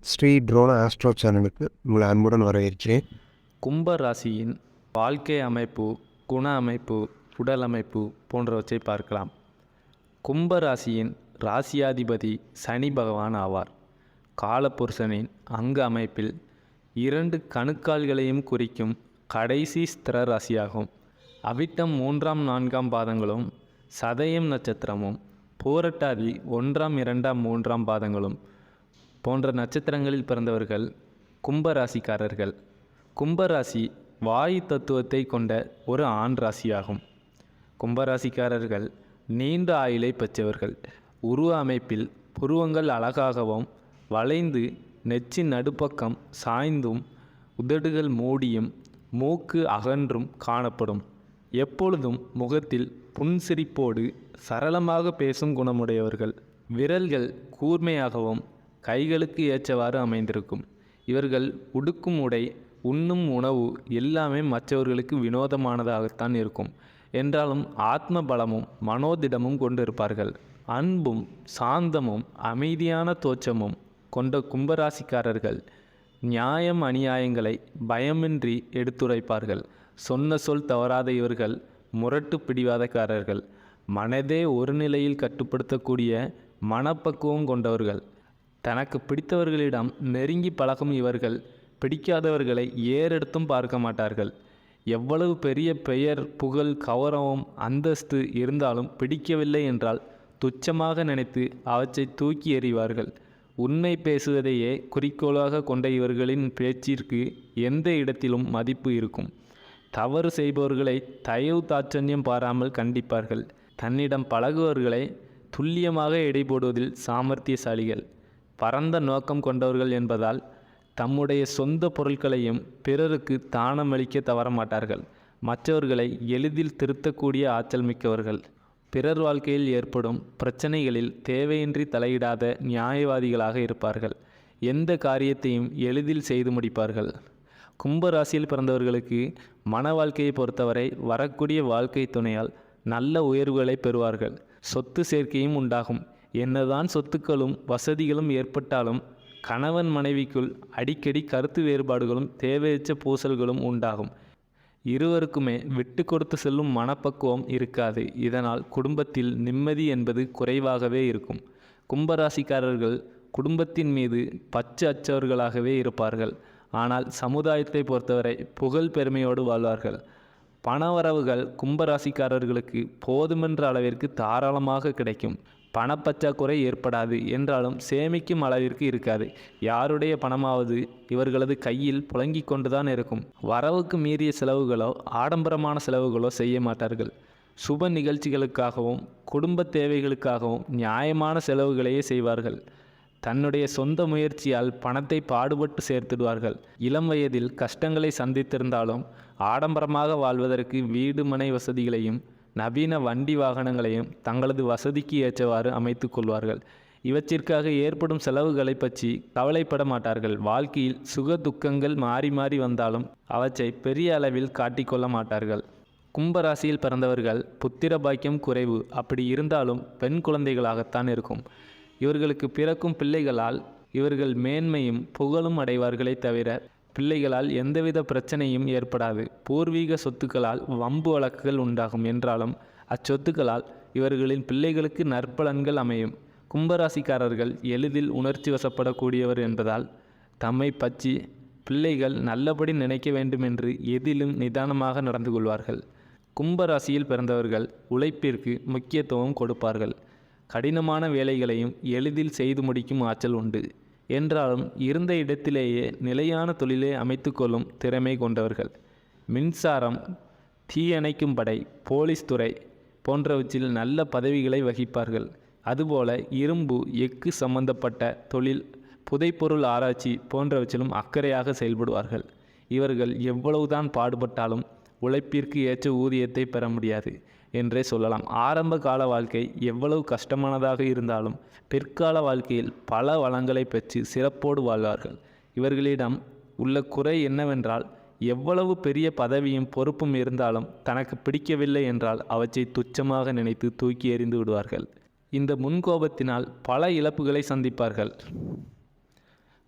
Sri ட்ரோன astro சேனலுக்கு உங்களை அன்புடன் வரவேற்கிறேன். கும்ப ராசியின் வாழ்க்கை அமைப்பு, குண அமைப்பு, உடல் அமைப்பு போன்றவற்றை பார்க்கலாம். கும்ப ராசியின் ராசியாதிபதி சனி பகவான் ஆவார். காலபுருஷனின் அங்க அமைப்பில் 2 கணுக்கால்களையும் குறிக்கும் கடைசி ஸ்திர ராசியாகும். அவிட்டம் 3ஆம் 4ஆம் பாதங்களும், சதயம் நட்சத்திரமும், பூரட்டாதி 1ஆம் 2ஆம் 3ஆம் பாதங்களும் போன்ற நட்சத்திரங்களில் பிறந்தவர்கள் கும்பராசிக்காரர்கள். கும்பராசி வாயு தத்துவத்தை கொண்ட ஒரு ஆண் ராசியாகும். கும்பராசிக்காரர்கள் நீண்ட ஆயுளை பெற்றவர்கள். உருவ அமைப்பில் புருவங்கள் அழகாகவும் வளைந்து, நெற்றி நடுப்பக்கம் சாய்ந்தும், உதடுகள் மூடியும், மூக்கு அகன்றும் காணப்படும். எப்பொழுதும் முகத்தில் புன்சிரிப்போடு சரளமாக பேசும் குணமுடையவர்கள். விரல்கள் கூர்மையாகவும் கைகளுக்கு ஏற்றவாறு அமைந்திருக்கும். இவர்கள் உடுக்கும் உடை, உண்ணும் உணவு எல்லாமே மற்றவர்களுக்கு வினோதமானதாகத்தான் இருக்கும். என்றாலும் ஆத்ம பலமும் மனோதிடமும் கொண்டிருப்பார்கள். அன்பும் சாந்தமும் அமைதியான தோற்றமும் கொண்ட கும்பராசிக்காரர்கள் நியாயம் அநியாயங்களை பயமின்றி எடுத்துரைப்பார்கள். சொன்ன சொல் தவறாத இவர்கள் முரட்டு பிடிவாதக்காரர்கள். மனதே ஒரு நிலையில் கட்டுப்படுத்தக்கூடிய மனப்பக்குவம் கொண்டவர்கள். தனக்கு பிடித்தவர்களிடம் நெருங்கி பழகும் இவர்கள் பிடிக்காதவர்களை ஏறெடுத்தும் பார்க்க மாட்டார்கள். எவ்வளவு பெரிய பெயர், புகழ், கௌரவம், அந்தஸ்து இருந்தாலும் பிடிக்கவில்லை என்றால் துச்சமாக நினைத்து அவற்றை தூக்கி எறிவார்கள். உண்மை பேசுவதையே குறிக்கோளாக கொண்ட இவர்களின் பேச்சிற்கு எந்த இடத்திலும் மதிப்பு இருக்கும். தவறு செய்பவர்களை தயவு தாட்சண்யம் பாராமல் கண்டிப்பார்கள். தன்னிடம் பழகுவர்களை துல்லியமாக எடை போடுவதில் சாமர்த்தியசாலிகள். பரந்த நோக்கம் கொண்டவர்கள் என்பதால் தம்முடைய சொந்த பொருட்களையும் பிறருக்கு தானமளிக்க தவறமாட்டார்கள். மற்றவர்களை எளிதில் திருத்தக்கூடிய ஆற்றல் மிக்கவர்கள். பிறர் வாழ்க்கையில் ஏற்படும் பிரச்சனைகளில் தேவையின்றி தலையிடாத நியாயவாதிகளாக இருப்பார்கள். எந்த காரியத்தையும் எளிதில் செய்து முடிப்பார்கள். கும்பராசியில் பிறந்தவர்களுக்கு மன வாழ்க்கையை பொறுத்தவரை வரக்கூடிய வாழ்க்கை துணையால் நல்ல உயர்வுகளை பெறுவார்கள். சொத்து சேர்க்கையும் உண்டாகும். என்னதான் சொத்துக்களும் வசதிகளும் ஏற்பட்டாலும் கணவன் மனைவிக்குள் அடிக்கடி கருத்து வேறுபாடுகளும் தேவையற்ற பூசல்களும் உண்டாகும். இருவருக்குமே விட்டு கொடுத்து செல்லும் மனப்பக்குவம் இருக்காது. இதனால் குடும்பத்தில் நிம்மதி என்பது குறைவாகவே இருக்கும். கும்பராசிக்காரர்கள் குடும்பத்தின் மீது பற்று அற்றவர்களாகவே இருப்பார்கள். ஆனால் சமுதாயத்தை பொறுத்தவரை புகழ் பெருமையோடு வாழ்வார்கள். பணவரவுகள் கும்பராசிக்காரர்களுக்கு போதுமென்ற அளவிற்கு தாராளமாக கிடைக்கும். பணப்பற்றாக்குறை ஏற்படாது என்றாலும் சேமிக்கும் அளவிற்கு இருக்காது. யாருடைய பணமாவது இவர்களது கையில் புழங்கி கொண்டுதான் இருக்கும். வரவுக்கு மீறிய செலவுகளோ ஆடம்பரமான செலவுகளோ செய்ய மாட்டார்கள். சுப நிகழ்ச்சிகளுக்காகவும் குடும்ப தேவைகளுக்காகவும் நியாயமான செலவுகளையே செய்வார்கள். தன்னுடைய சொந்த முயற்சியால் பணத்தை பாடுபட்டு சேர்த்திடுவார்கள். இளம் வயதில் கஷ்டங்களை சந்தித்திருந்தாலும் ஆடம்பரமாக வாழ்வதற்கு வீடு மனை வசதிகளையும் நவீன வண்டி வாகனங்களையும் தங்களது வசதிக்கு ஏற்றவாறு அமைத்து கொள்வார்கள். இவற்றிற்காக ஏற்படும் செலவுகளை பற்றி கவலைப்பட மாட்டார்கள். வாழ்க்கையில் சுக துக்கங்கள் மாறி மாறி வந்தாலும் அவற்றை பெரிய அளவில் காட்டிக்கொள்ள மாட்டார்கள். கும்பராசியில் பிறந்தவர்கள் புத்திர பாக்கியம் குறைவு. அப்படி இருந்தாலும் பெண் குழந்தைகளாகத்தான் இருக்கும். இவர்களுக்கு பிறக்கும் பிள்ளைகளால் இவர்கள் மேன்மையும் புகழும் அடைவார்களே தவிர பிள்ளைகளால் எந்தவித பிரச்சனையும் ஏற்படாது. பூர்வீக சொத்துக்களால் வம்பு வழக்குகள் உண்டாகும். என்றாலும் அச்சொத்துக்களால் இவர்களின் பிள்ளைகளுக்கு நற்பலன்கள் அமையும். கும்பராசிக்காரர்கள் எளிதில் உணர்ச்சி வசப்படக்கூடியவர் என்பதால் தம்மை பற்றி பிள்ளைகள் நல்லபடி நினைக்க வேண்டுமென்று எதிலும் நிதானமாக நடந்து கொள்வார்கள். கும்பராசியில் பிறந்தவர்கள் உழைப்பிற்கு முக்கியத்துவம் கொடுப்பார்கள். கடினமான வேலைகளையும் எளிதில் செய்து முடிக்கும் ஆற்றல் உண்டு. என்றாலும் இருந்த இடத்திலேயே நிலையான தொழிலை அமைத்து கொள்ளும் திறமை கொண்டவர்கள். மின்சாரம், தீயணைக்கும் படை, போலீஸ் துறை போன்றவற்றில் நல்ல பதவிகளை வகிப்பார்கள். அதுபோல இரும்பு, எஃகு சம்பந்தப்பட்ட தொழில், புதைப்பொருள் ஆராய்ச்சி போன்றவற்றிலும் அக்கறையாக செயல்படுவார்கள். இவர்கள் எவ்வளவுதான் பாடுபட்டாலும் உழைப்பிற்கு ஏற்ற ஊதியத்தை பெற முடியாது என்றே சொல்லலாம். ஆரம்ப கால வாழ்க்கை எவ்வளவு கஷ்டமானதாக இருந்தாலும் பிற்கால வாழ்க்கையில் பல வளங்களை பெற்று சிறப்போடு வாழ்வார்கள். இவர்களிடம் உள்ள குறை என்னவென்றால் எவ்வளவு பெரிய பதவியும் பொறுப்பும் இருந்தாலும் தனக்கு பிடிக்கவில்லை என்றால் அவற்றை துச்சமாக நினைத்து தூக்கி எறிந்து விடுவார்கள். இந்த முன்கோபத்தினால் பல இழப்புகளை சந்திப்பார்கள்.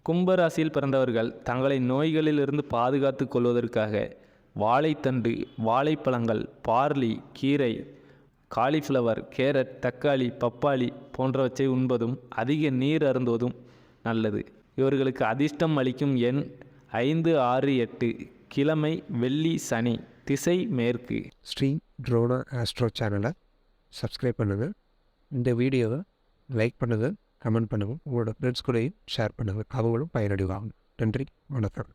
கும்பராசியில் பிறந்தவர்கள் தங்களை நோய்களிலிருந்து பாதுகாத்து கொள்வதற்காக வாழைத்தண்டு, வாழைப்பழங்கள், பார்லி, கீரை, காலிஃப்ளவர், கேரட், தக்காளி, பப்பாளி போன்றவற்றை உண்பதும் அதிக நீர் அருந்துவதும் நல்லது. இவர்களுக்கு அதிர்ஷ்டம் அளிக்கும் எண் 5, 6, 8. கிழமை வெள்ளி, சனி. திசை மேற்கு. ஸ்ரீ ட்ரோனா ஆஸ்ட்ரோ சேனலை சப்ஸ்கிரைப் பண்ணுங்கள். இந்த வீடியோவை லைக் பண்ணுங்கள், கமெண்ட் பண்ணுங்கள். உங்களோட ஃப்ரெண்ட்ஸ் கூடயும் ஷேர் பண்ணுங்கள். அவங்களும் பயனடைவாங்க. நன்றி, வணக்கம்.